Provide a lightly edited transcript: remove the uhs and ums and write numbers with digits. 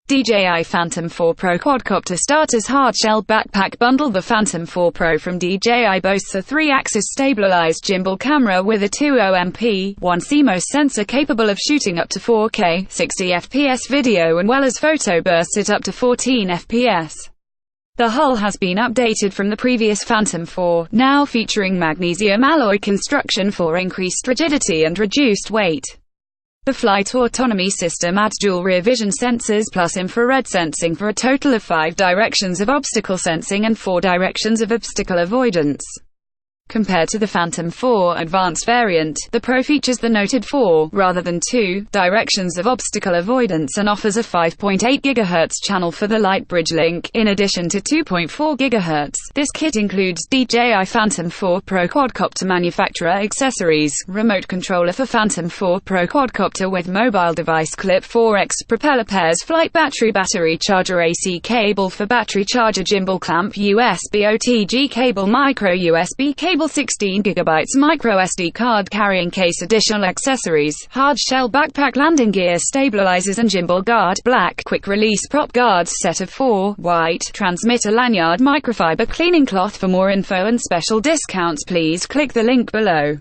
DJI Phantom 4 Pro Quadcopter Starters Hardshell Backpack Bundle. The Phantom 4 Pro from DJI boasts a 3-axis stabilized gimbal camera with a 2MP, 1 CMOS sensor capable of shooting up to 4K, 60 FPS video and well as photo bursts at up to 14 FPS. The hull has been updated from the previous Phantom 4, now featuring magnesium alloy construction for increased rigidity and reduced weight. The FlightAutonomy system adds dual rear vision sensors plus infrared sensing for a total of 5 directions of obstacle sensing and 4 directions of obstacle avoidance. Compared to the Phantom 4 Advanced variant, the Pro features the noted 4, rather than 2, directions of obstacle avoidance and offers a 5.8 GHz channel for the Lightbridge link, in addition to 2.4 GHz. This kit includes DJI Phantom 4 Pro QuadcopterManufacturer Accessories, remote controller for Phantom 4 Pro Quadcopter with mobile device clip 4x, propeller pairs, flight battery charger, AC cable for battery charger, gimbal clamp, USB OTG cable, micro USB cable, 16 GB microSD, card carrying case, additional accessories, hardshell backpack, landing gear, stabilizers and Gimbal Guard, black, quick release prop guards, set of 4, white, transmitter, Lanyard Microfiber Cleaning Cloth. For more info and special discounts, please click the link below.